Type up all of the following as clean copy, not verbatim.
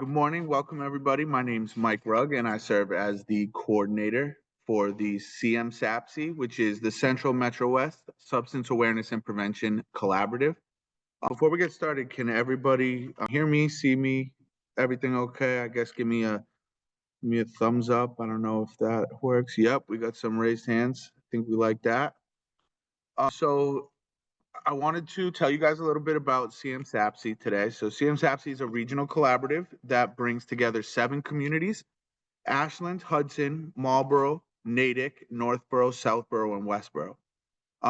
Good morning. Welcome, everybody. My name's Mike Rugg, and I serve as the coordinator for the CMSAPC, which is the Central MetroWest Substance Awareness and Prevention Collaborative. Before we get started, can everybody hear me, see me? Everything okay? I guess give me a thumbs up. I don't know if that works. Yep, we got some raised hands. I think we like that. So I wanted to tell you guys a little bit about CMSAPC today. So CMSAPC is a regional collaborative that brings together 7 communities: Ashland, Hudson, Marlboro, Natick, Northborough, Southborough, and Westborough.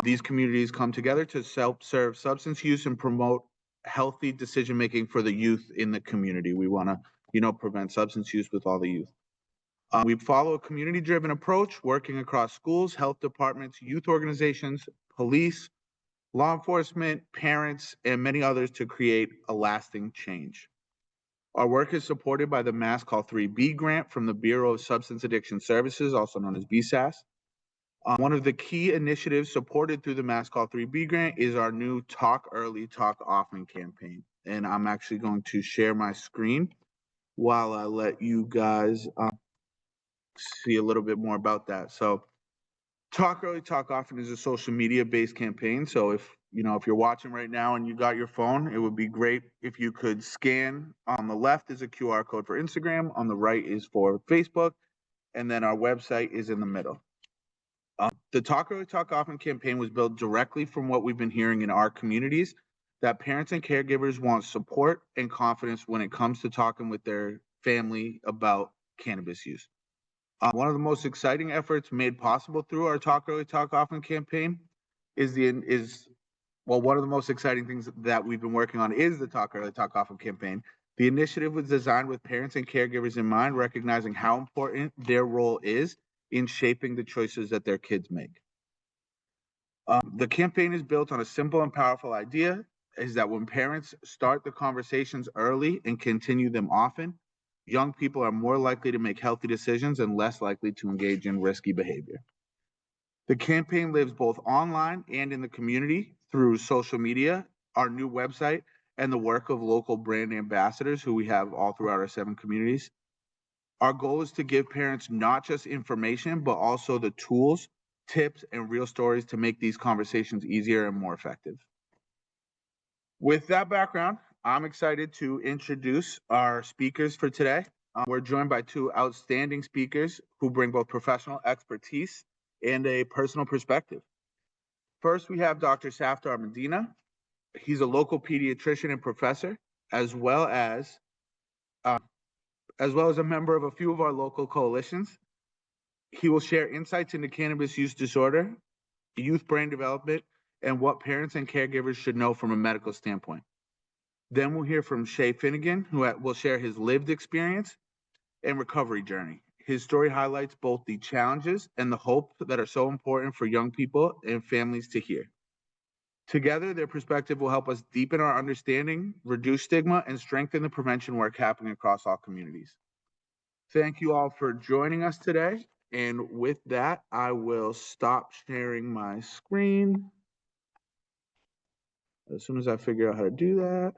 These communities come together to serve substance use and promote healthy decision-making for the youth in the community. We want to, prevent substance use with all the youth. We follow a community-driven approach, working across schools, health departments, youth organizations, police, law enforcement, parents, and many others to create a lasting change. Our work is supported by the Mass Call 3B grant from the Bureau of Substance Addiction Services, also known as BSAS. One of the key initiatives supported through the Mass Call 3B grant is our new Talk Early, Talk Often campaign. And I'm actually going to share my screen while I let you guys see a little bit more about that. So Talk Early, Talk Often is a social media based campaign. So if you're watching right now and you got your phone, it would be great if you could scan. On the left is a QR code for Instagram, on the right is for Facebook, and then our website is in the middle. The Talk Early, Talk Often campaign was built directly from what we've been hearing in our communities, that parents and caregivers want support and confidence when it comes to talking with their family about cannabis use. One of the most exciting efforts made possible through our Talk Early, Talk Often campaign one of the most exciting things that we've been working on is the Talk Early, Talk Often campaign. The initiative was designed with parents and caregivers in mind, recognizing how important their role is in shaping the choices that their kids make. The campaign is built on a simple and powerful idea, is that when parents start the conversations early and continue them often, young people are more likely to make healthy decisions and less likely to engage in risky behavior. The campaign lives both online and in the community through social media, our new website, and the work of local brand ambassadors who we have all throughout our 7 communities. Our goal is to give parents not just information, but also the tools, tips, and real stories to make these conversations easier and more effective. With that background, I'm excited to introduce our speakers for today. We're joined by 2 outstanding speakers who bring both professional expertise and a personal perspective. First, we have Dr. Safdar Medina. He's a local pediatrician and professor, as well as a member of a few of our local coalitions. He will share insights into cannabis use disorder, youth brain development, and what parents and caregivers should know from a medical standpoint. Then we'll hear from Shea Finnegan, who will share his lived experience and recovery journey. His story highlights both the challenges and the hope that are so important for young people and families to hear. Together, their perspective will help us deepen our understanding, reduce stigma, and strengthen the prevention work happening across all communities. Thank you all for joining us today. And with that, I will stop sharing my screen as soon as I figure out how to do that.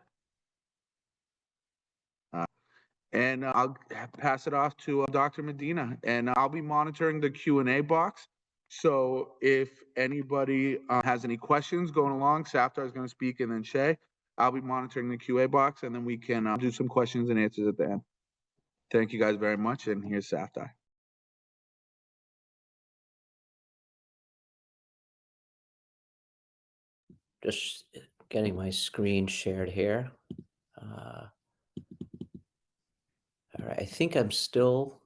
And I'll pass it off to Dr. Medina, and I'll be monitoring the Q&A box. So if anybody has any questions going along, Safdar is going to speak, and then Shea. I'll be monitoring the Q&A box, and then we can do some questions and answers at the end. Thank you guys very much, and here's Safdar. Just getting my screen shared here. All right, I think I'm still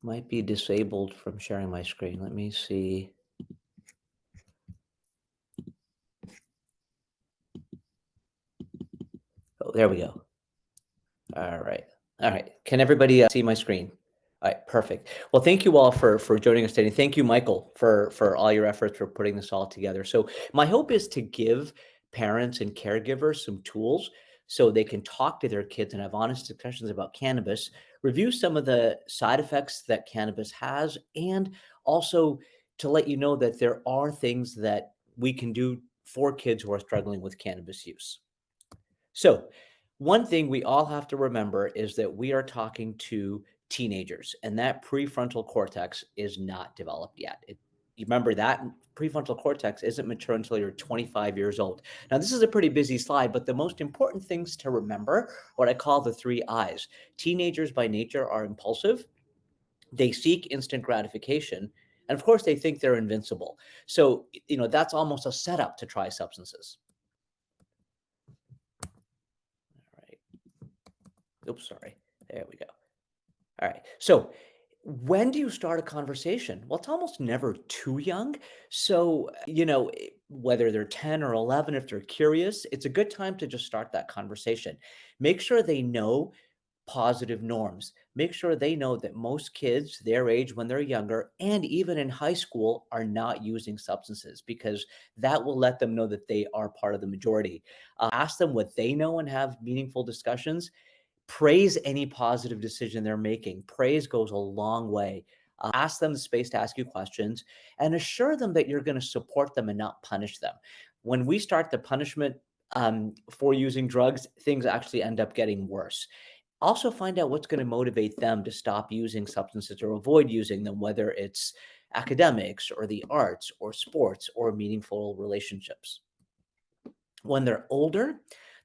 might be disabled from sharing my screen. Let me see. Oh, there we go. All right. Can everybody see my screen? All right, perfect. Well, thank you all for joining us today. Thank you, Michael, for all your efforts for putting this all together. So my hope is to give parents and caregivers some tools so they can talk to their kids and have honest discussions about cannabis, review some of the side effects that cannabis has, and also to let you know that there are things that we can do for kids who are struggling with cannabis use. So One thing we all have to remember is that we are talking to teenagers, and that prefrontal cortex is not developed yet. You remember that prefrontal cortex isn't mature until you're 25 years old. Now, this is a pretty busy slide, but the most important things to remember, what I call the three I's. Teenagers by nature are impulsive, they seek instant gratification, and of course, they think they're invincible. So, that's almost a setup to try substances. All right. Oops, sorry. There we go. All right. So, when do you start a conversation? Well, it's almost never too young. So, whether they're 10 or 11, if they're curious, it's a good time to just start that conversation. Make sure they know positive norms. Make sure they know that most kids their age when they're younger and even in high school are not using substances, because that will let them know that they are part of the majority. Ask them what they know and have meaningful discussions. Praise any positive decision they're making. Praise goes a long way. Ask them the space to ask you questions and assure them that you're going to support them and not punish them. When we start the punishment for using drugs, things actually end up getting worse. Also, find out what's going to motivate them to stop using substances or avoid using them, whether it's academics or the arts or sports or meaningful relationships. When they're older,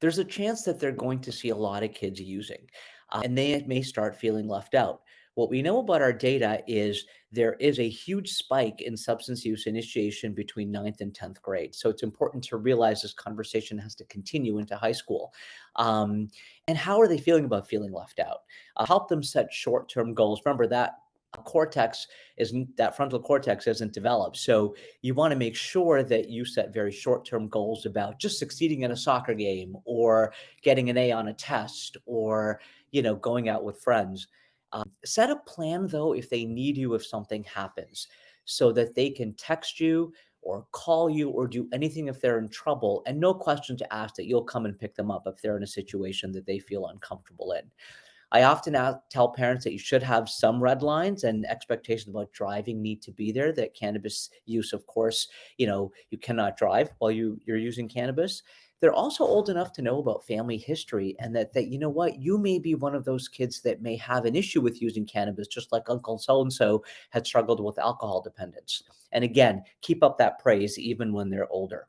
there's a chance that they're going to see a lot of kids using, and they may start feeling left out. What we know about our data is there is a huge spike in substance use initiation between ninth and 10th grade. So it's important to realize this conversation has to continue into high school. Um, and how are they feeling about feeling left out? Help them set short term goals. Remember that that frontal cortex isn't developed. So you want to make sure that you set very short-term goals about just succeeding in a soccer game or getting an A on a test or, going out with friends. Set a plan though if they need you if something happens so that they can text you or call you or do anything if they're in trouble, and no question to ask that you'll come and pick them up if they're in a situation that they feel uncomfortable in. I often tell parents that you should have some red lines and expectations about driving need to be there. That cannabis use, of course, you cannot drive while you're using cannabis. They're also old enough to know about family history, and that you know what, you may be one of those kids that may have an issue with using cannabis, just like Uncle so and so had struggled with alcohol dependence. And again, keep up that praise even when they're older.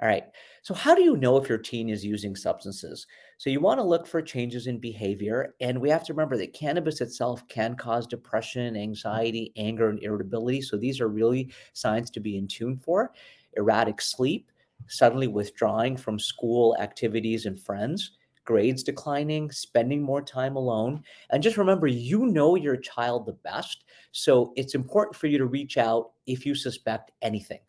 All right. So, how do you know if your teen is using substances? So, you want to look for changes in behavior. And we have to remember that cannabis itself can cause depression, anxiety, anger, and irritability. So, these are really signs to be in tune for. Erratic sleep, suddenly withdrawing from school activities and friends, grades declining, spending more time alone. And just remember, you know your child the best. So, it's important for you to reach out if you suspect anything.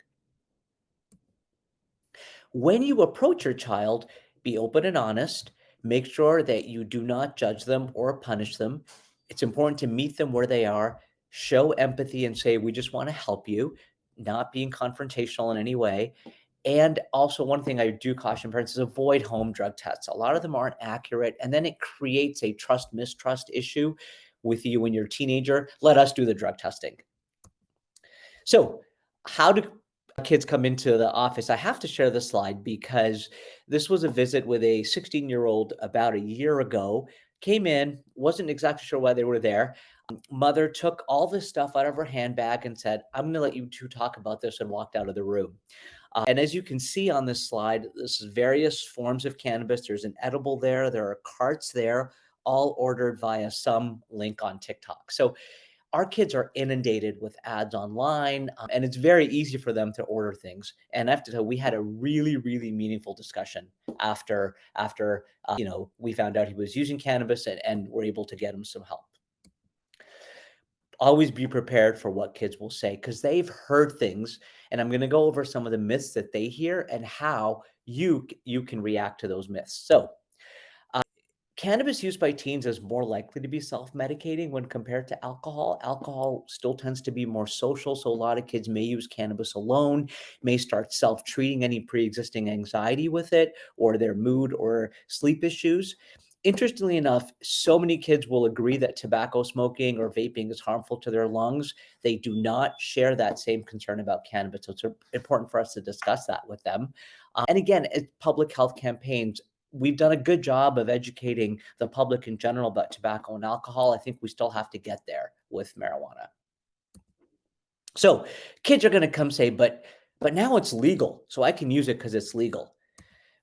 When you approach your child, be open and honest. Make sure that you do not judge them or punish them. It's important to meet them where they are, show empathy and say, we just want to help you, not being confrontational in any way. And also, one thing I do caution parents is avoid home drug tests. A lot of them aren't accurate, and then it creates a trust mistrust issue with you when you're a teenager. Let us do the drug testing. So, how do kids come into the office? I have to share this slide because this was a visit with a 16-year-old about a year ago. Came in, wasn't exactly sure why they were there. Mother took all this stuff out of her handbag and said, I'm going to let you two talk about this, and walked out of the room. And as you can see on this slide, this is various forms of cannabis. There's an edible there. There are carts there, all ordered via some link on TikTok. So our kids are inundated with ads online, and it's very easy for them to order things. And I have to tell you, we had a really, really meaningful discussion after we found out he was using cannabis, and we're able to get him some help. Always be prepared for what kids will say because they've heard things, and I'm going to go over some of the myths that they hear and how you can react to those myths. So, cannabis use by teens is more likely to be self-medicating when compared to alcohol. Alcohol still tends to be more social, so a lot of kids may use cannabis alone, may start self-treating any pre-existing anxiety with it, or their mood or sleep issues. Interestingly enough, so many kids will agree that tobacco smoking or vaping is harmful to their lungs. They do not share that same concern about cannabis. So it's important for us to discuss that with them. And again, public health campaigns we've done a good job of educating the public in general about tobacco and alcohol. I think we still have to get there with marijuana. So kids are going to come say, but now it's legal, so I can use it because it's legal.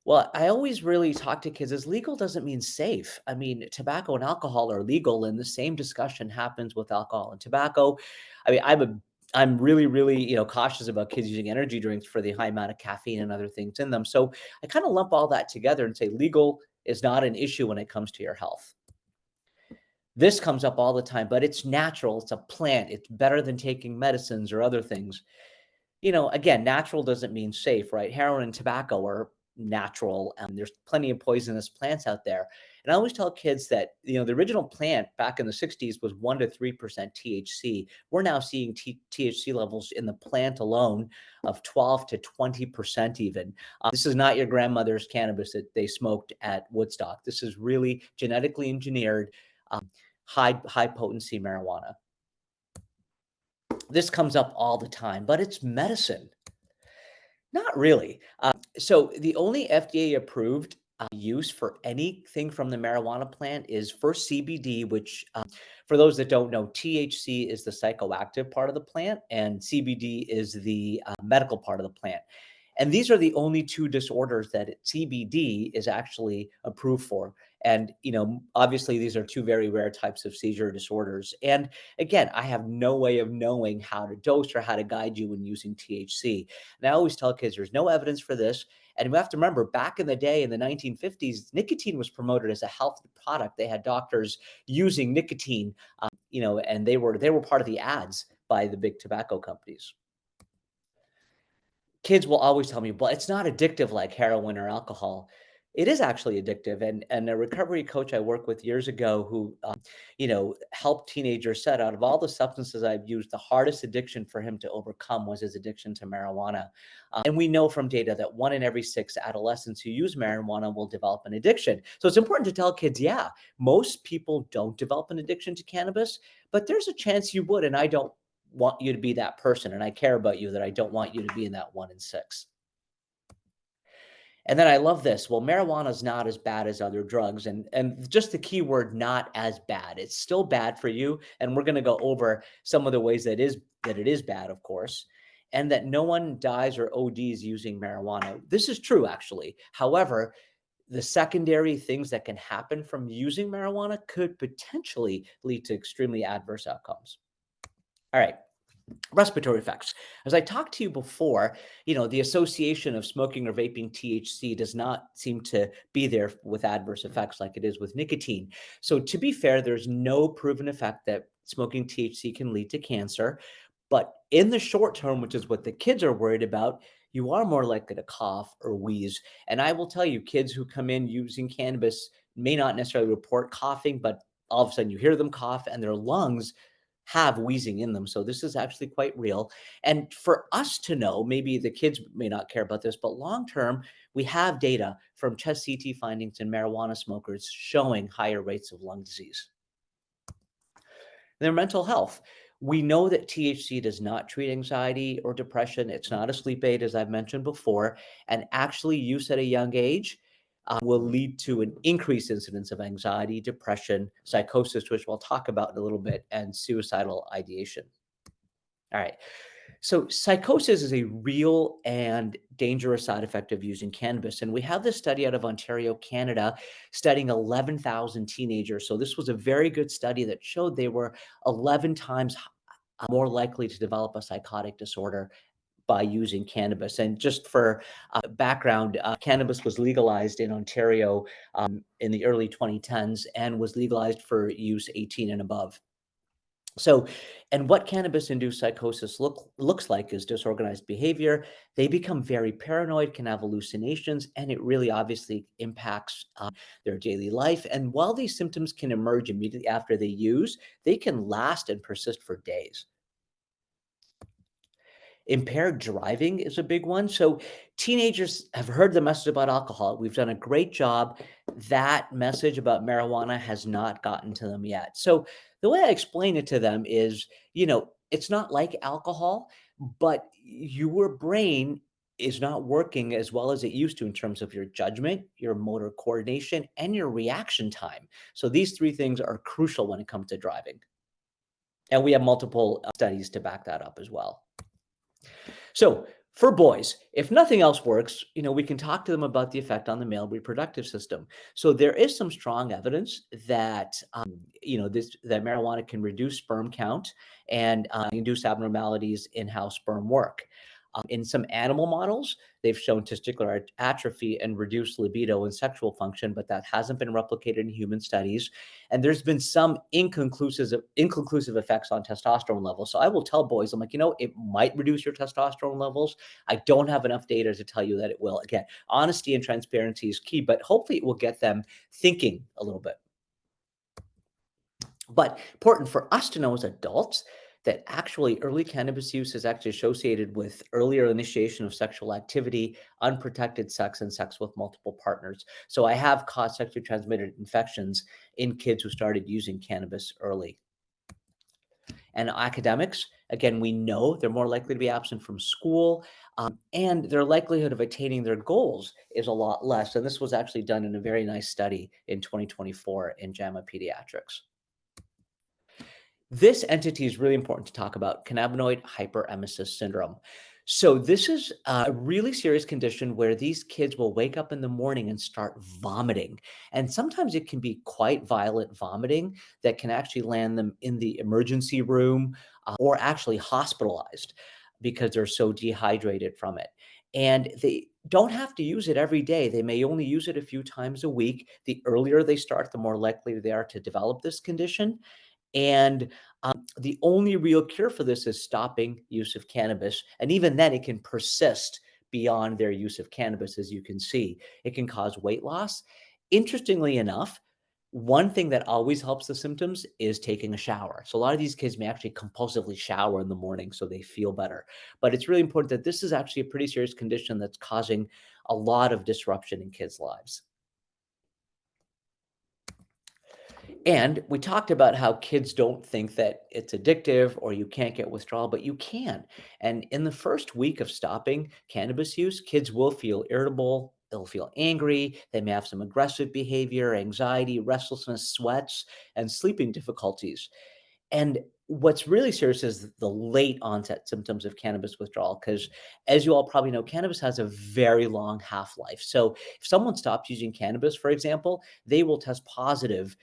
Well, I always really talk to kids as legal doesn't mean safe. I mean, tobacco and alcohol are legal, and the same discussion happens with alcohol and tobacco. I mean, I'm really, really, cautious about kids using energy drinks for the high amount of caffeine and other things in them. So I kind of lump all that together and say legal is not an issue when it comes to your health. This comes up all the time, but it's natural. It's a plant. It's better than taking medicines or other things. Again, natural doesn't mean safe, right? Heroin and tobacco are natural, and there's plenty of poisonous plants out there. And I always tell kids that, the original plant back in the 60s was 1 to 3% THC. We're now seeing THC levels in the plant alone of 12 to 20% even. This is not your grandmother's cannabis that they smoked at Woodstock. This is really genetically engineered, high potency marijuana. This comes up all the time, but it's medicine. Not really. So the only FDA approved use for anything from the marijuana plant is for CBD, which for those that don't know, THC is the psychoactive part of the plant and CBD is the medical part of the plant. And these are the only two disorders that CBD is actually approved for. And, obviously these are two very rare types of seizure disorders. And again, I have no way of knowing how to dose or how to guide you when using THC. And I always tell kids there's no evidence for this. And we have to remember back in the day in the 1950s, nicotine was promoted as a health product. They had doctors using nicotine, and they were part of the ads by the big tobacco companies. Kids will always tell me, "Well, it's not addictive like heroin or alcohol." It is actually addictive, and a recovery coach I worked with years ago who, helped teenagers said, out of all the substances I've used, the hardest addiction for him to overcome was his addiction to marijuana. And we know from data that 1 in every 6 adolescents who use marijuana will develop an addiction. So it's important to tell kids, yeah, most people don't develop an addiction to cannabis, but there's a chance you would, and I don't want you to be that person, and I care about you that I don't want you to be in that 1 in 6. And then I love this. Well, marijuana is not as bad as other drugs, and just the key word, not as bad. It's still bad for you, and we're going to go over some of the ways that it is bad, of course, and that no one dies or ODs using marijuana. This is true, actually. However, the secondary things that can happen from using marijuana could potentially lead to extremely adverse outcomes. All right. Respiratory effects. As I talked to you before, the association of smoking or vaping THC does not seem to be there with adverse effects like it is with nicotine. So to be fair, there's no proven effect that smoking THC can lead to cancer. But in the short term, which is what the kids are worried about, you are more likely to cough or wheeze. And I will tell you, kids who come in using cannabis may not necessarily report coughing, but all of a sudden you hear them cough and their lungs have wheezing in them. So this is actually quite real. And for us to know, maybe the kids may not care about this, but long term, we have data from chest CT findings in marijuana smokers showing higher rates of lung disease. Their mental health. We know that THC does not treat anxiety or depression. It's not a sleep aid, as I've mentioned before. And actually, use at a young age will lead to an increased incidence of anxiety, depression, psychosis, which we'll talk about in a little bit, and suicidal ideation. All right. So psychosis is a real and dangerous side effect of using cannabis. And we have this study out of Ontario, Canada, studying 11,000 teenagers. So this was a very good study that showed they were 11 times more likely to develop a psychotic disorder by using cannabis. And just for background, cannabis was legalized in Ontario in the early 2010s and was legalized for use 18 and above. So, and what cannabis-induced psychosis looks like is disorganized behavior. They become very paranoid, can have hallucinations, and it really obviously impacts their daily life. And while these symptoms can emerge immediately after they use, they can last and persist for days. Impaired driving is a big one. So teenagers have heard the message about alcohol. We've done a great job. That message about marijuana has not gotten to them yet. So the way I explain it to them is, it's not like alcohol, but your brain is not working as well as it used to in terms of your judgment, your motor coordination, and your reaction time. So these three things are crucial when it comes to driving. And we have multiple studies to back that up as well. So for boys, if nothing else works, we can talk to them about the effect on the male reproductive system. So there is some strong evidence that that marijuana can reduce sperm count and induce abnormalities in how sperm work. In some animal models, they've shown testicular atrophy and reduced libido and sexual function, but that hasn't been replicated in human studies. And there's been some inconclusive effects on testosterone levels. So I will tell boys, I'm like, it might reduce your testosterone levels. I don't have enough data to tell you that it will. Again, honesty and transparency is key, but hopefully it will get them thinking a little bit. But important for us to know as adults that actually early cannabis use is actually associated with earlier initiation of sexual activity, unprotected sex, and sex with multiple partners. So I have caused sexually transmitted infections in kids who started using cannabis early. And academics, again, we know they're more likely to be absent from school, and their likelihood of attaining their goals is a lot less. And this was actually done in a very nice study in 2024 in JAMA Pediatrics. This entity is really important to talk about, cannabinoid hyperemesis syndrome. So this is a really serious condition where these kids will wake up in the morning and start vomiting. And sometimes it can be quite violent vomiting that can actually land them in the emergency room or actually hospitalized because they're so dehydrated from it. And they don't have to use it every day. They may only use it a few times a week. The earlier they start, the more likely they are to develop this condition. And the only real cure for this is stopping use of cannabis. And even then, it can persist beyond their use of cannabis, as you can see. It can cause weight loss. Interestingly enough, one thing that always helps the symptoms is taking a shower. So a lot of these kids may actually compulsively shower in the morning so they feel better. But it's really important that this is actually a pretty serious condition that's causing a lot of disruption in kids' lives. And we talked about how kids don't think that it's addictive or you can't get withdrawal, but you can. And in the first week of stopping cannabis use, kids will feel irritable, they'll feel angry, they may have some aggressive behavior, anxiety, restlessness, sweats, and sleeping difficulties. And what's really serious is the late onset symptoms of cannabis withdrawal, because as you all probably know, cannabis has a very long half life. So if someone stops using cannabis, for example, they will test positive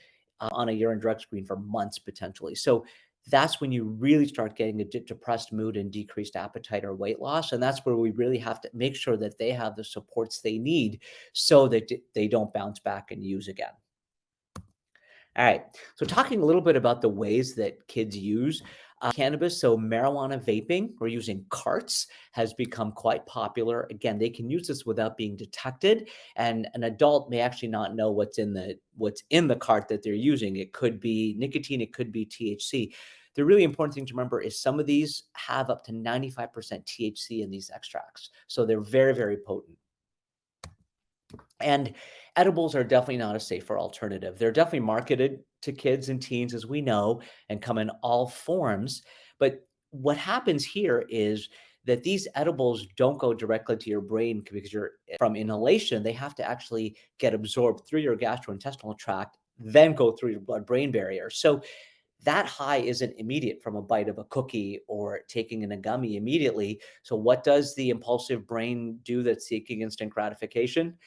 on a urine drug screen for months potentially. So that's when you really start getting a depressed mood and decreased appetite or weight loss. And that's where we really have to make sure that they have the supports they need so that they don't bounce back and use again. All right. So, talking a little bit about the ways that kids use cannabis. So, marijuana vaping or using carts has become quite popular. Again, they can use this without being detected, and an adult may actually not know what's in the cart that they're using. It could be nicotine, it could be THC. The really important thing to remember is some of these have up to 95% THC in these extracts, so they're very, very potent. And edibles are definitely not a safer alternative. They're definitely marketed to kids and teens, as we know, and come in all forms. But what happens here is that these edibles don't go directly to your brain because you're from inhalation. They have to actually get absorbed through your gastrointestinal tract, then go through your blood-brain barrier. So that high isn't immediate from a bite of a cookie or taking in a gummy immediately. So what does the impulsive brain do that's seeking instant gratification?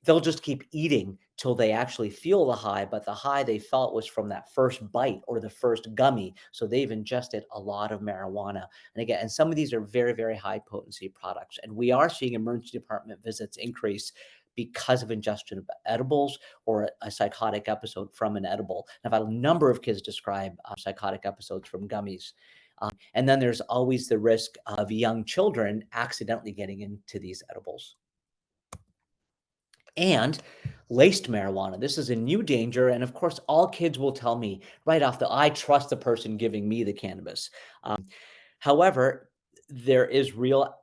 They'll just keep eating till they actually feel the high, but the high they felt was from that first bite or the first gummy. So they've ingested a lot of marijuana. And again, and some of these are very, very high potency products. And we are seeing emergency department visits increase because of ingestion of edibles or a psychotic episode from an edible. I've had a number of kids describe psychotic episodes from gummies. And then there's always the risk of young children accidentally getting into these edibles. And laced marijuana. This is a new danger. And of course, all kids will tell me right off I trust the person giving me the cannabis. However, there is real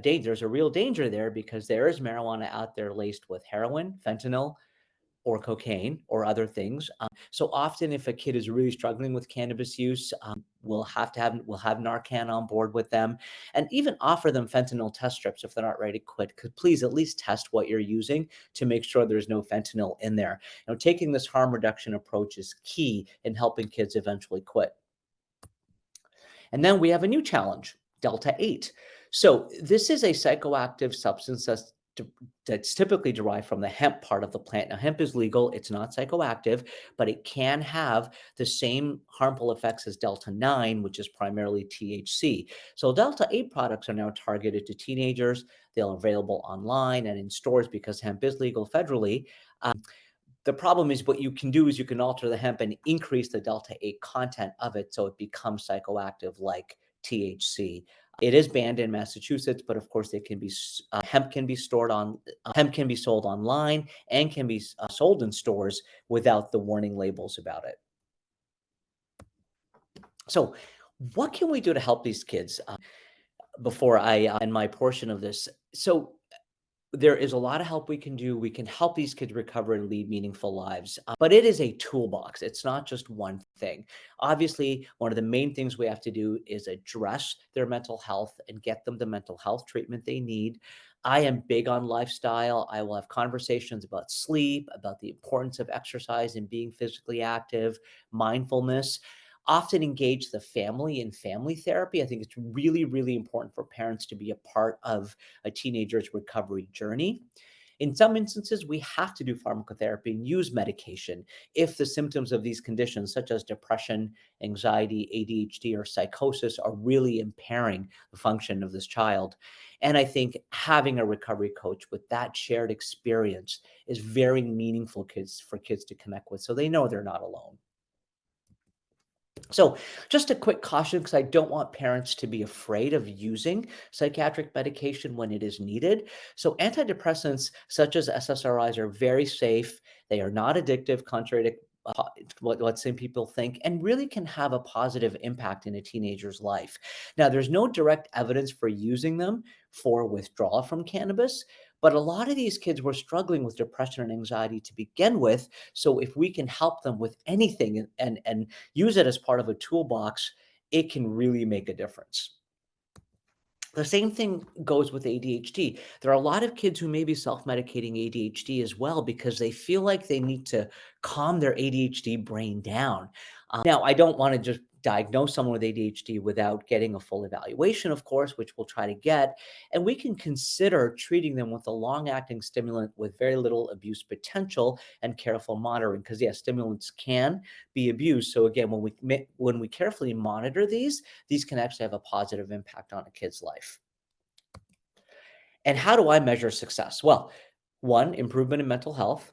danger. There's a real danger there because there is marijuana out there laced with heroin, fentanyl, or cocaine or other things. So often, if a kid is really struggling with cannabis use, we'll have Narcan on board with them, and even offer them fentanyl test strips if they're not ready to quit. Could please at least test what you're using to make sure there's no fentanyl in there. Taking this harm reduction approach is key in helping kids eventually quit. And then we have a new challenge, Delta 8. So this is a psychoactive substance that's typically derived from the hemp part of the plant. Now, hemp is legal, it's not psychoactive, but it can have the same harmful effects as Delta 9, which is primarily THC. So Delta 8 products are now targeted to teenagers. They're available online and in stores because hemp is legal federally. The problem is what you can do is you can alter the hemp and increase the Delta 8 content of it so it becomes psychoactive like THC. It is banned in Massachusetts, but of course it can be hemp can be hemp can be sold online and can be sold in stores without the warning labels about it. So, what can we do to help these kids? Before I end my portion of this, so there is a lot of help we can do. We can help these kids recover and lead meaningful lives, but it is a toolbox. It's not just one thing. Obviously, one of the main things we have to do is address their mental health and get them the mental health treatment they need. I am big on lifestyle. I will have conversations about sleep, about the importance of exercise and being physically active, mindfulness. Often engage the family in family therapy. I think it's really, really important for parents to be a part of a teenager's recovery journey. In some instances, we have to do pharmacotherapy and use medication if the symptoms of these conditions, such as depression, anxiety, ADHD, or psychosis, are really impairing the function of this child. And I think having a recovery coach with that shared experience is very meaningful for kids to connect with so they know they're not alone. So, just a quick caution because I don't want parents to be afraid of using psychiatric medication when it is needed. So, antidepressants such as SSRIs are very safe. They are not addictive, contrary to what some people think, and really can have a positive impact in a teenager's life. Now, there's no direct evidence for using them for withdrawal from cannabis, but a lot of these kids were struggling with depression and anxiety to begin with. So, if we can help them with anything and use it as part of a toolbox, it can really make a difference. The same thing goes with ADHD. There are a lot of kids who may be self-medicating ADHD as well because they feel like they need to calm their ADHD brain down. Now, I don't want to just diagnose someone with ADHD without getting a full evaluation, of course, which we'll try to get. And we can consider treating them with a long-acting stimulant with very little abuse potential and careful monitoring. Because yes, stimulants can be abused. So again, when we carefully monitor these can actually have a positive impact on a kid's life. And how do I measure success? Well, one, improvement in mental health,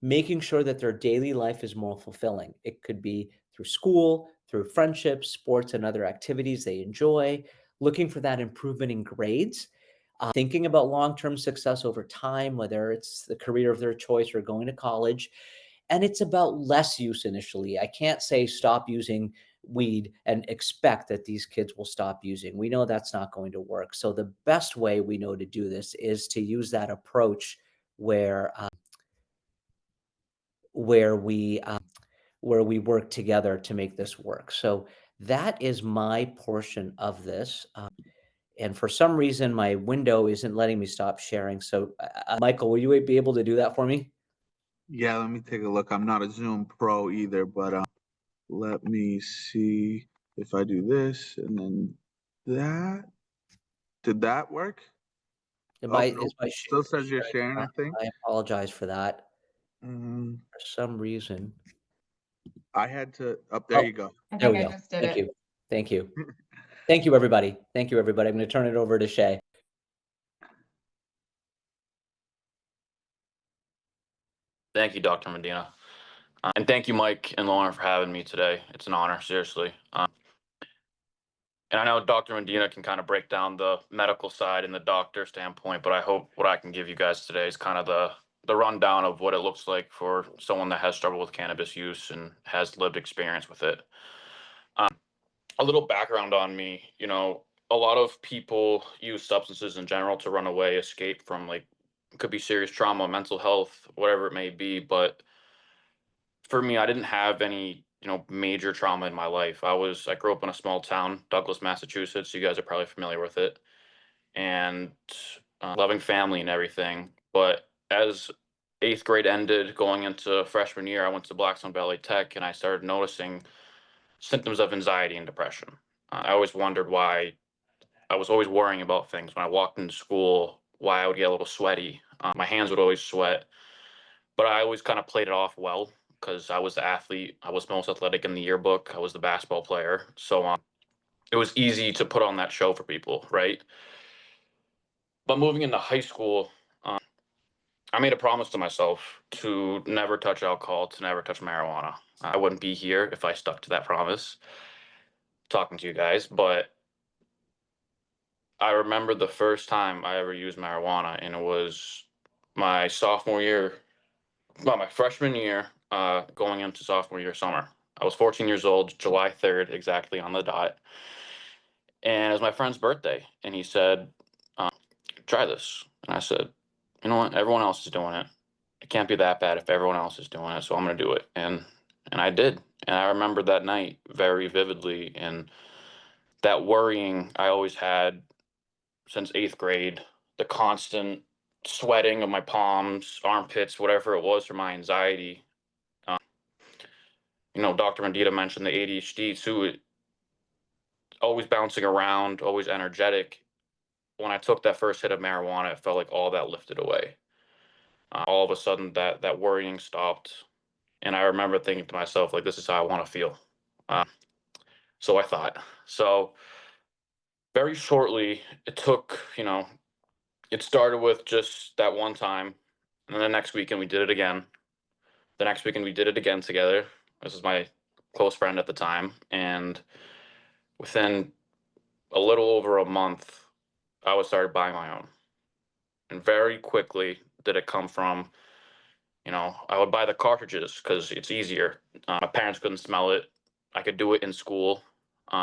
making sure that their daily life is more fulfilling. It could be through school, through friendships, sports, and other activities they enjoy, looking for that improvement in grades, thinking about long term success over time, whether it's the career of their choice or going to college. And it's about less use initially. I can't say stop using weed and expect that these kids will stop using. We know that's not going to work. So the best way we know to do this is to use that approach where where we uh, where we work together to make this work. So that is my portion of this. And for some reason, my window isn't letting me stop sharing. So, Michael, will you be able to do that for me? Yeah, let me take a look. I'm not a Zoom pro either, but let me see if I do this and then that. Did that work? Oh, nope. Is my Still says you're sharing sharing, I not? think. I apologize for that. Um, For some reason. I had to, up there Oh, you go. I there think we I go. just did Thank it. you. Thank you. Thank you, everybody. Thank you, everybody. I'm going to turn it over to Shay. Thank you, Dr. Medina. And thank you, Mike and Lauren, for having me today. It's an honor, seriously. And I know Dr. Medina can kind of break down the medical side and the doctor standpoint, but I hope what I can give you guys today is kind of the rundown of what it looks like for someone that has struggled with cannabis use and has lived experience with it. Um, a little background on me, a lot of people use substances in general to run away, escape from, like, it could be serious trauma, mental health, whatever it may be, but for me, I didn't have any, major trauma in my life. I grew up in a small town, Douglas, Massachusetts. You guys are probably familiar with it, and loving family and everything. But as eighth grade ended, going into freshman year, I went to Blackstone Valley Tech, and I started noticing symptoms of anxiety and depression. I always wondered why. I was always worrying about things when I walked into school, why I would get a little sweaty. My hands would always sweat, but I always kind of played it off well because I was the athlete. I was most athletic in the yearbook. I was the basketball player. So it was easy to put on that show for people, right? But moving into high school, uh, I made a promise to myself to never touch alcohol, to never touch marijuana. I wouldn't be here if I stuck to that promise talking to you guys, but I remember the first time I ever used marijuana, and it was my sophomore year, well, my freshman year, going into sophomore year summer. I was 14 years old, July 3rd, exactly on the dot. And it was my friend's birthday. And he said, uh, try this. And I said, you know what? Everyone else is doing it. It can't be that bad if everyone else is doing it. So I'm going to do it. And I did. And I remember that night very vividly. And that worrying I always had since eighth grade, the constant sweating of my palms, armpits, whatever it was for my anxiety. Uh, Dr. Medina mentioned the ADHD too, always bouncing around, always energetic. When I took that first hit of marijuana, it felt like all that lifted away. All of a sudden, that worrying stopped, and I remember thinking to myself, like, this is how I want to feel. Uh, so I thought. So very shortly, it took, it started with just that one time, and then the next weekend we did it again. The next weekend we did it again together. This is my close friend at the time, and within a little over a month, I was started buying my own. And very quickly did it come from, I would buy the cartridges because it's easier. My parents couldn't smell it. I could do it in school. Uh,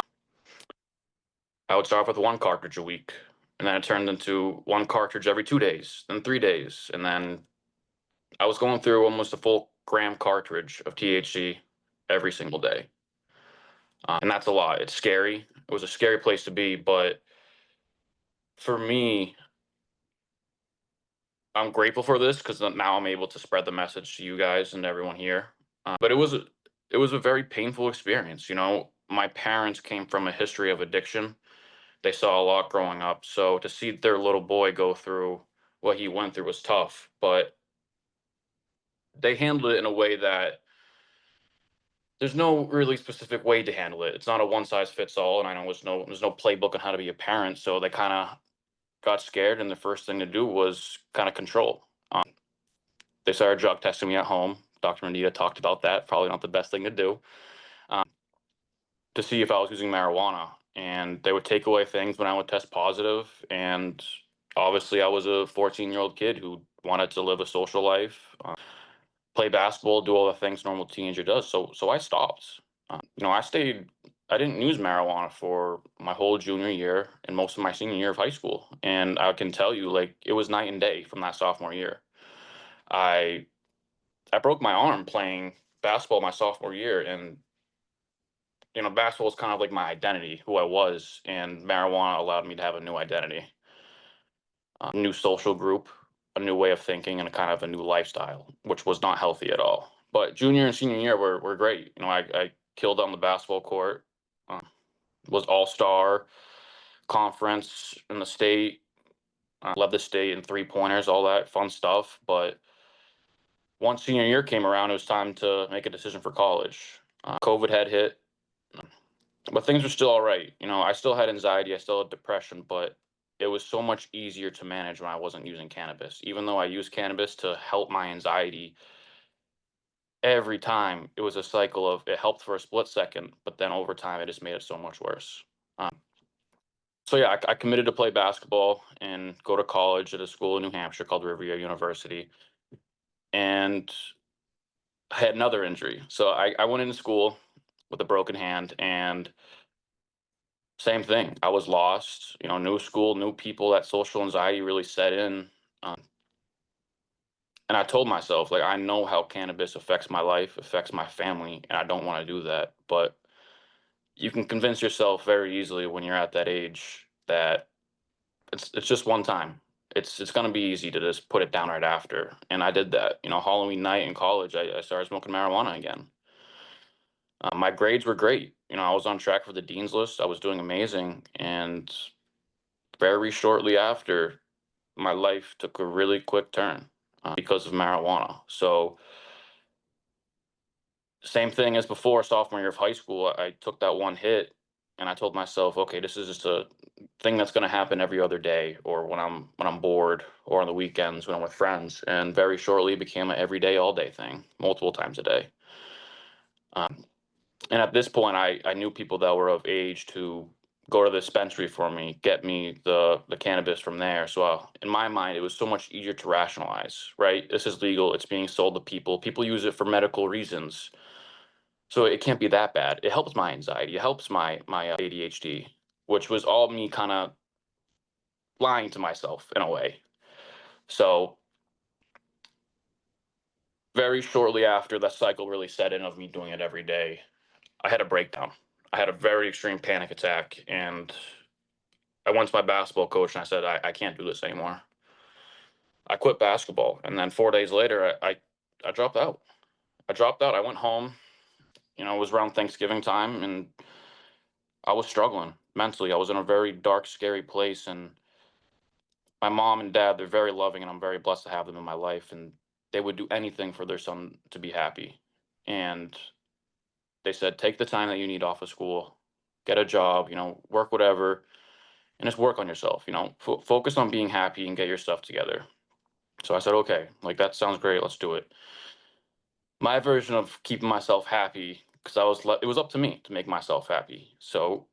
I would start off with one cartridge a week, and then it turned into one cartridge every 2 days, then 3 days, and then I was going through almost a full gram cartridge of THC every single day. And that's a lot. It's scary. It was a scary place to be, but for me, I'm grateful for this because now I'm able to spread the message to you guys and everyone here. But it was a very painful experience. My parents came from a history of addiction. They saw a lot growing up, so to see their little boy go through what he went through was tough. But they handled it in a way that there's no really specific way to handle it. It's not a one size fits all, and I know there's no playbook on how to be a parent. So they kind of got scared, and the first thing to do was kind of control. They started drug testing me at home. Dr. Medina talked about that. Probably not the best thing to do, um, to see if I was using marijuana. And they would take away things when I would test positive. And obviously, I was a 14-year-old kid who wanted to live a social life, play basketball, do all the things a normal teenager does. So I stopped. I didn't use marijuana for my whole junior year and most of my senior year of high school. And I can tell you, like, it was night and day from that sophomore year. I broke my arm playing basketball my sophomore year, and basketball is kind of like my identity, who I was, and marijuana allowed me to have a new identity, a new social group, a new way of thinking, and a kind of a new lifestyle, which was not healthy at all. But junior and senior year were great. I killed on the basketball court, was all-star conference in the state, led the state in three-pointers, all that fun stuff. But once senior year came around, it was time to make a decision for college. COVID had hit, but things were still all right. I still had anxiety, I still had depression, but it was so much easier to manage when I wasn't using cannabis. Even though I used cannabis to help my anxiety, every time it was a cycle of it helped for a split second, but then over time it just made it so much worse. So yeah, I committed to play basketball and go to college at a school in New Hampshire called Riviera University. And I had another injury. So I went into school with a broken hand, and same thing. I was lost, new school, new people, that social anxiety really set in. Um, And I told myself, like, I know how cannabis affects my life, affects my family, and I don't want to do that. But you can convince yourself very easily when you're at that age that it's just one time. It's gonna be easy to just put it down right after. And I did that. Halloween night in college, I started smoking marijuana again. My grades were great. I was on track for the dean's list. I was doing amazing. And very shortly after, my life took a really quick turn because of marijuana. So same thing as before, sophomore year of high school, I took that one hit and I told myself, okay, this is just a thing that's going to happen every other day, or when I'm bored, or on the weekends when I'm with friends. And very shortly it became an everyday, all day thing, multiple times a day. Um, and at this point, I knew people that were of age to go to the dispensary for me, get me the cannabis from there. So in my mind, it was so much easier to rationalize, right? This is legal. It's being sold to people. People use it for medical reasons. So it can't be that bad. It helps my anxiety. It helps my ADHD, which was all me kind of lying to myself in a way. So very shortly after that cycle really set in of me doing it every day, I had a breakdown. I had a very extreme panic attack, and I went to my basketball coach and I said, I can't do this anymore. I quit basketball, and then 4 days later, I dropped out. I dropped out. I went home. It was around Thanksgiving time, and I was struggling mentally. I was in a very dark, scary place, and my mom and dad, they're very loving, and I'm very blessed to have them in my life, and they would do anything for their son to be happy. And they said, take the time that you need off of school, get a job, work whatever, and just work on yourself. Focus on being happy and get your stuff together. So I said, okay, like that sounds great, let's do it. My version of keeping myself happy, because it was up to me to make myself happy. So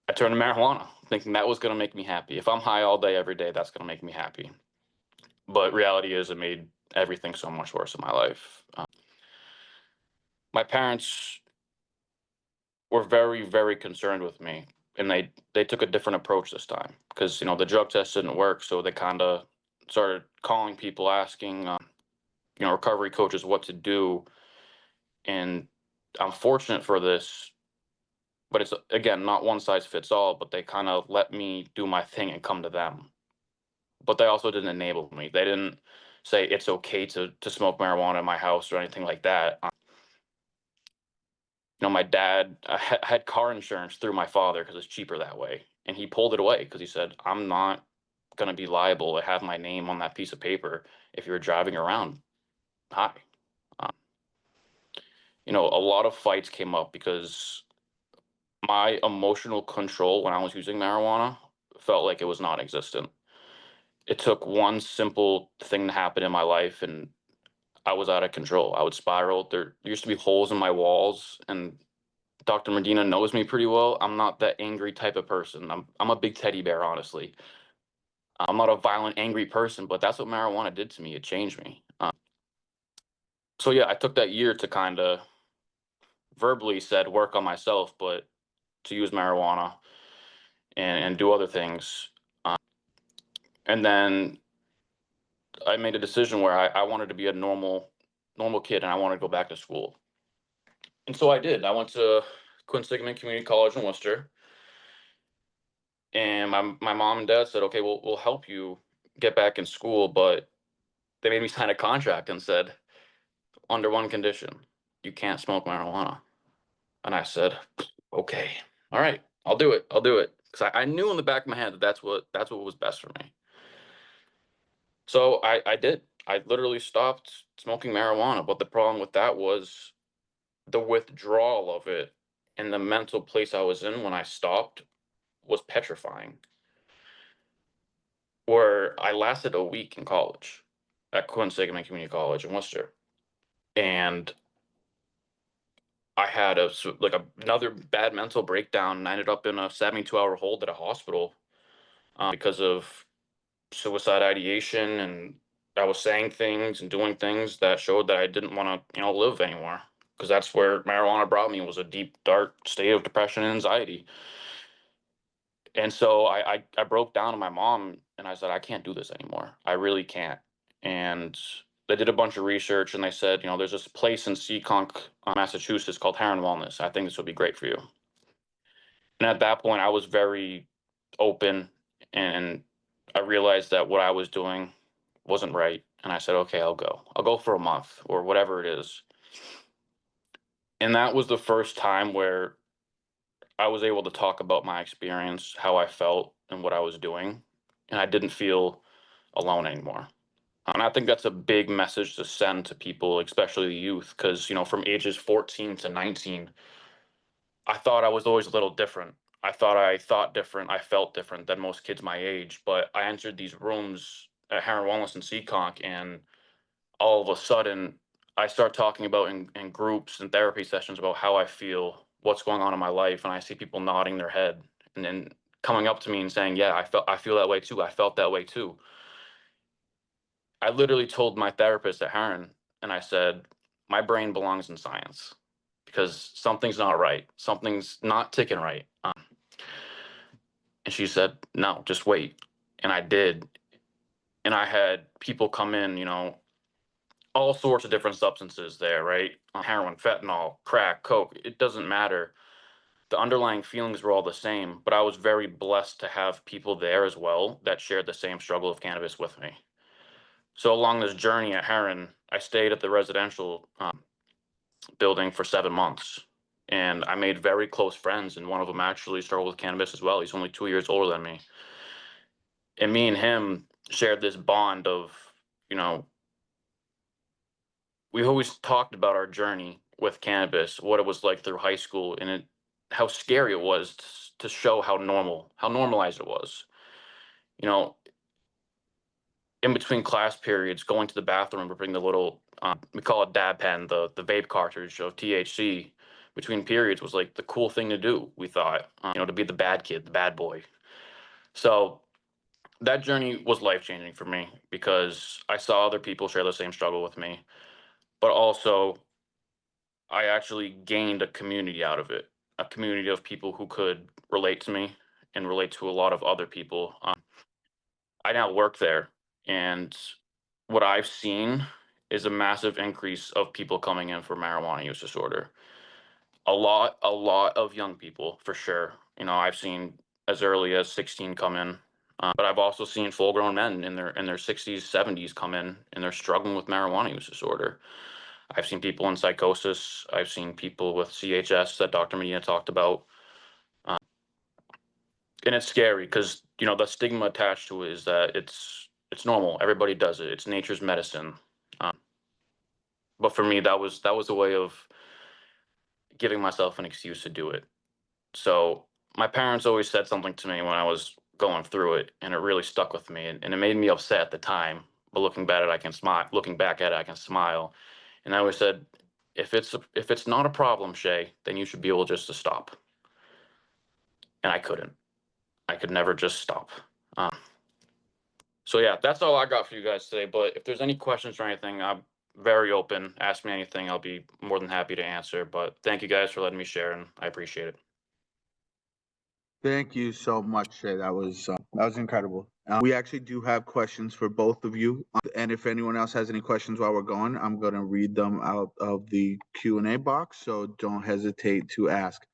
I turned to marijuana, thinking that was going to make me happy. If I'm high all day, every day, that's going to make me happy. But reality is, it made everything so much worse in my life. My parents were very, very concerned with me, and they took a different approach this time because the drug test didn't work. So they kind of started calling people, asking recovery coaches what to do. And I'm fortunate for this, but it's again not one size fits all. But they kind of let me do my thing and come to them. But they also didn't enable me. They didn't say it's okay to smoke marijuana in my house or anything like that. My dad had car insurance through my father because it's cheaper that way, and he pulled it away because he said, "I'm not going to be liable to have my name on that piece of paper if you're driving around high." Um, a lot of fights came up because my emotional control when I was using marijuana felt like it was non-existent. It took one simple thing to happen in my life, and I was out of control. I would spiral. There used to be holes in my walls, and Dr. Medina knows me pretty well. I'm not that angry type of person. I'm a big teddy bear, honestly. I'm not a violent, angry person, but that's what marijuana did to me. It changed me. So yeah, I took that year to kind of verbally said work on myself, but to use marijuana and do other things. Um, and then I made a decision where I wanted to be a normal kid, and I wanted to go back to school. And so I did. I went to Quinn Sigmund Community College in Worcester. And my mom and dad said, okay, we'll help you get back in school, but they made me sign a contract and said, under one condition, you can't smoke marijuana. And I said, okay, all right, I'll do it. I'll do it. Because I knew in the back of my head that that's what was best for me. So I did. I literally stopped smoking marijuana. But the problem with that was the withdrawal of it, and the mental place I was in when I stopped was petrifying. Where I lasted a week in college at Quinn Sigmund Community College in Worcester, and I had another bad mental breakdown, and I ended up in a 72-hour hold at a hospital because of suicide ideation, and I was saying things and doing things that showed that I didn't want to live anymore, because that's where marijuana brought me, was a deep, dark state of depression and anxiety. And so I broke down to my mom and I said, I can't do this anymore. I really can't. and they did a bunch of research, and they said, there's this place in Seekonk, Massachusetts called Heron Wellness. I think this would be great for you. And at that point, I was very open, and I realized that what I was doing wasn't right. And I said, okay, I'll go. I'll go for a month or whatever it is. And that was the first time where I was able to talk about my experience, how I felt, and what I was doing. And I didn't feel alone anymore. And I think that's a big message to send to people, especially the youth, because, from ages 14 to 19, I thought I was always a little different. I thought different. I felt different than most kids my age. But I entered these rooms at Heron Wellness and Seekonk, and all of a sudden, I start talking about in groups and therapy sessions about how I feel, what's going on in my life, and I see people nodding their head and then coming up to me and saying, "Yeah, I feel that way too. I felt that way too." I literally told my therapist at Heron, and I said, "My brain belongs in science because something's not right. Something's not ticking right." And she said, "No, just wait." And I did. And I had people come in, all sorts of different substances there, right? Heroin, fentanyl, crack, coke, it doesn't matter. The underlying feelings were all the same, but I was very blessed to have people there as well that shared the same struggle of cannabis with me. So along this journey at Heron, I stayed at the residential building for 7 months. And I made very close friends, and one of them actually struggled with cannabis as well. He's only 2 years older than me. And me and him shared this bond of, you know, we always talked about our journey with cannabis, what it was like through high school, and how scary it was to show how normalized it was. You know, in between class periods, going to the bathroom or bring the little, we call it dab pen, the vape cartridge of THC between periods was like the cool thing to do, we thought, to be the bad kid, the bad boy. So that journey was life changing for me because I saw other people share the same struggle with me, but also I actually gained a community out of it, a community of people who could relate to me and relate to a lot of other people. I now work there, and what I've seen is a massive increase of people coming in for marijuana use disorder. A lot of young people for sure. I've seen as early as 16 come in, but I've also seen full-grown men in their 60s, 70s come in, and they're struggling with marijuana use disorder. I've seen people in psychosis. I've seen people with CHS that Dr. Medina talked about. And it's scary because, the stigma attached to it is that it's normal. Everybody does it. It's nature's medicine. Um, but for me, that was a way of giving myself an excuse to do it. So my parents always said something to me when I was going through it, and it really stuck with me. And it made me upset at the time. But looking back at it, I can smile. Looking back at it, I can smile. And I always said, if it's not a problem, Shea, then you should be able just to stop. And I couldn't. I could never just stop. Um, so yeah, that's all I got for you guys today. But if there's any questions or anything, I'm very open. Ask me anything. I'll be more than happy to answer. But thank you guys for letting me share, and I appreciate it. Thank you so much, Shay. That was incredible. We actually do have questions for both of you, and if anyone else has any questions while we're going, I'm going to read them out of the Q&A box. So don't hesitate to ask.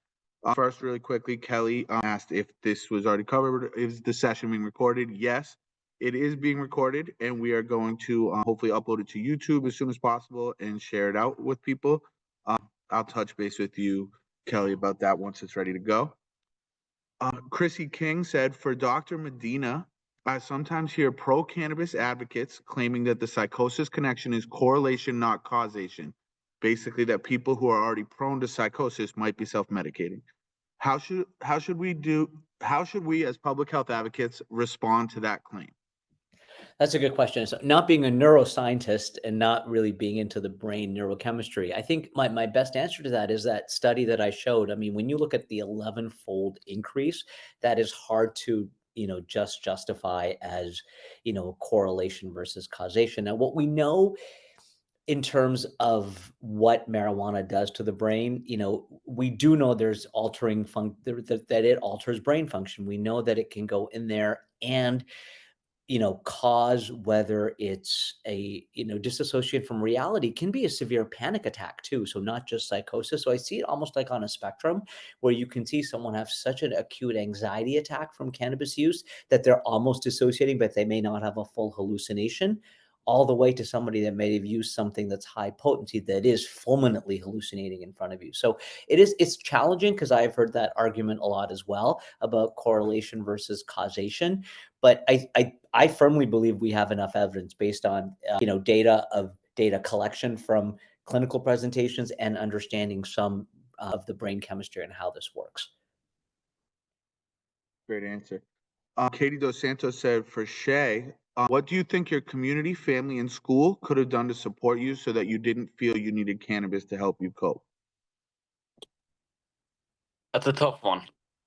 First, really quickly, Kelly asked if this was already covered. Is the session being recorded? Yes, it is being recorded, and we are going to hopefully upload it to YouTube as soon as possible and share it out with people. I'll touch base with you, Kelly, about that once it's ready to go. Chrissy King said, for Dr. Medina, I sometimes hear pro-cannabis advocates claiming that the psychosis connection is correlation, not causation. Basically, that people who are already prone to psychosis might be self-medicating. How should we as public health advocates respond to that claim? That's a good question. So not being a neuroscientist and not really being into the brain neurochemistry, I think my best answer to that is that study that I showed. I mean, when you look at the 11-fold increase, that is hard to, just justify as, correlation versus causation. Now, what we know in terms of what marijuana does to the brain, we do know there's that it alters brain function. We know that it can go in there and cause, whether it's a, disassociation from reality, can be a severe panic attack too. So not just psychosis. So I see it almost like on a spectrum where you can see someone have such an acute anxiety attack from cannabis use that they're almost dissociating, but they may not have a full hallucination, all the way to somebody that may have used something that's high potency that is fulminantly hallucinating in front of you. So it's challenging because I've heard that argument a lot as well about correlation versus causation. But I firmly believe we have enough evidence based on data collection from clinical presentations and understanding some of the brain chemistry and how this works. Great answer. Katie Dos Santos said, for Shea, what do you think your community, family, and school could have done to support you so that you didn't feel you needed cannabis to help you cope? That's a tough one,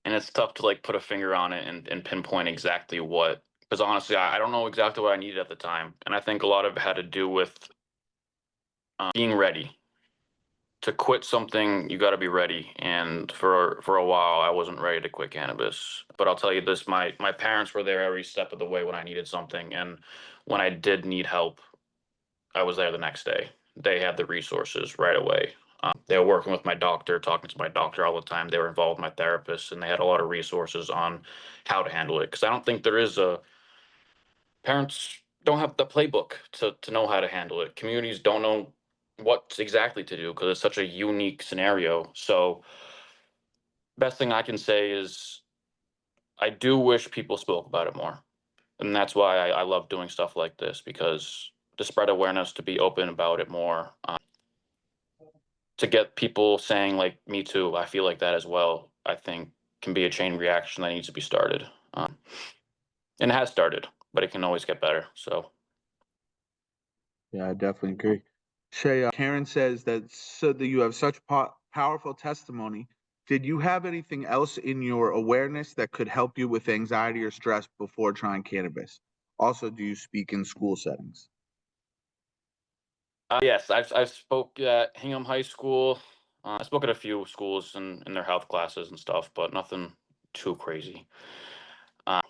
and it's tough to like put a finger on it and pinpoint exactly what. Because honestly, I don't know exactly what I needed at the time, and I think a lot of it had to do with being ready to quit something. You got to be ready, and for a while, I wasn't ready to quit cannabis. But I'll tell you this: my parents were there every step of the way when I needed something, and when I did need help, I was there the next day. They had the resources right away. They were working with my doctor, talking to my doctor all the time. They were involved with my therapist, and they had a lot of resources on how to handle it. Because I don't think there is a parents don't have the playbook to know how to handle it. Communities don't know what exactly to do because it's such a unique scenario. So, best thing I can say is I do wish people spoke about it more, and that's why I love doing stuff like this because to spread awareness, to be open about it more. To get people saying like me too, I feel like that as well, I think can be a chain reaction that needs to be started, and it has started, but it can always get better. So Yeah, I definitely agree. Shea, Karen says that so that you have such powerful testimony. Did you have anything else in your awareness that could help you with anxiety or stress before trying cannabis? Also, do you speak in school settings? yes, I've spoke at Hingham High School. I spoke at a few schools in their health classes and stuff, but nothing too crazy. uh,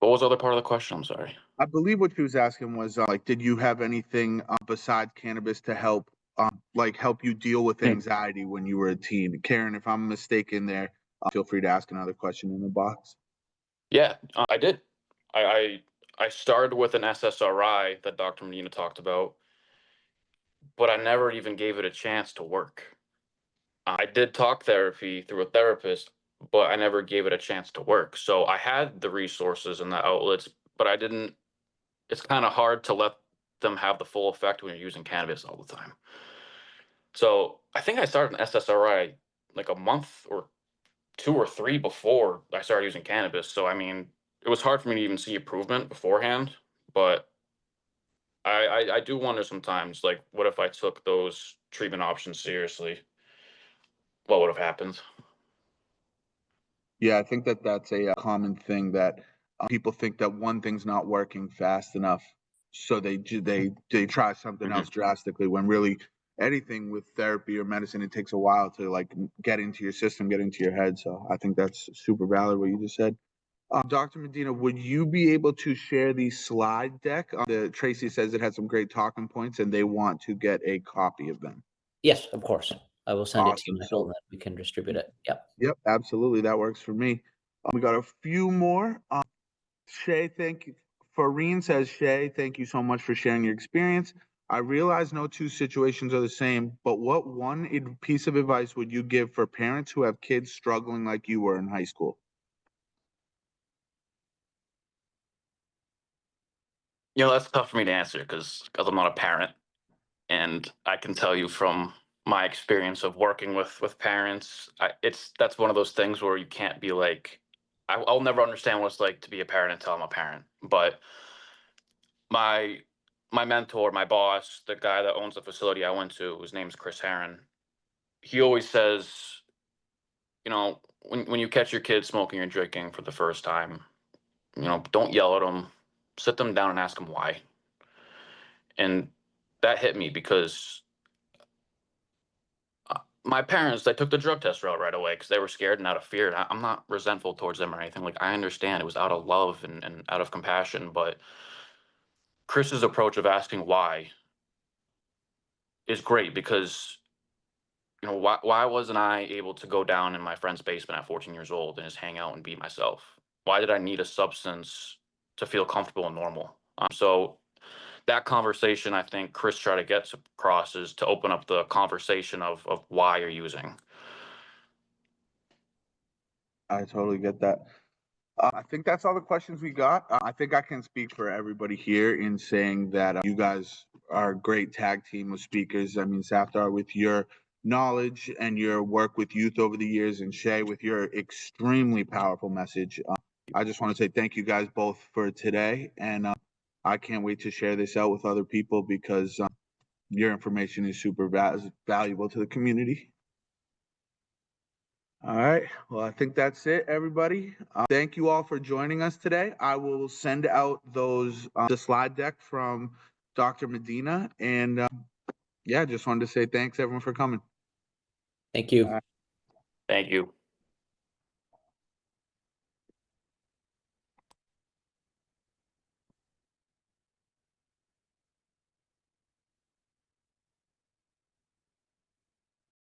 what was the other part of the question? I'm sorry. I believe what she was asking was like, did you have anything besides cannabis to help, like help you deal with anxiety when you were a teen? Karen, if I'm mistaken there, feel free to ask another question in the box. Yeah, I did. I started with an SSRI that Dr. Medina talked about, but I never even gave it a chance to work. I did talk therapy through a therapist, but I never gave it a chance to work. So I had the resources and the outlets, but I didn't. It's kind of hard to let them have the full effect when you're using cannabis all the time. So I think I started an SSRI like a month or two or three before I started using cannabis. So I mean, it was hard for me to even see improvement beforehand. But I do wonder sometimes, like, what if I took those treatment options seriously? What would have happened? Yeah, I think that that's a common thing that people think that one thing's not working fast enough, so they try something Hmm. else drastically. When really anything with therapy or medicine, it takes a while to like get into your system, get into your head. So I think that's super valid what you just said. Dr. Medina, would you be able to share the slide deck? Tracy says it has some great talking points, and they want to get a copy of them. Yes, of course. I will send it to you, Awesome. Michael, So and then we can distribute it. Yep. yep, absolutely. That works for me. We got a few more. Shay, thank you. Fareen says, Shay, thank you so much for sharing your experience. I realize no two situations are the same, but what one piece of advice would you give for parents who have kids struggling like you were in high school? That's tough for me to answer because I'm not a parent, and I can tell you from my experience of working with parents, that's one of those things where you can't be like, I'll never understand what it's like to be a parent until I'm a parent. But my my mentor, my boss, the guy that owns the facility I went to, his name's Chris Heron. He always says, when you catch your kid smoking or drinking for the first time, don't yell at them, sit them down and ask them why. And that hit me because my parents, they took the drug test route right away because they were scared and out of fear. And I'm not resentful towards them or anything. Like, I understand it was out of love and out of compassion, but Chris's approach of asking why is great because, you know, why wasn't I able to go down in my friend's basement at 14 years old and just hang out and be myself? Why did I need a substance to feel comfortable and normal? So that conversation, I think Chris tried to get across is to open up the conversation of why you're using. I totally get that. I think that's all the questions we got. I think I can speak for everybody here in saying that you guys are a great tag team of speakers. I mean, Safdar, with your knowledge and your work with youth over the years, and Shea, with your extremely powerful message. I just want to say thank you guys both for today. And I can't wait to share this out with other people because your information is super valuable to the community. All right. Well, I think that's it, everybody. Thank you all for joining us today. I will send out those the slide deck from Dr. Medina, and yeah, just wanted to say thanks everyone for coming. Thank you. Thank you.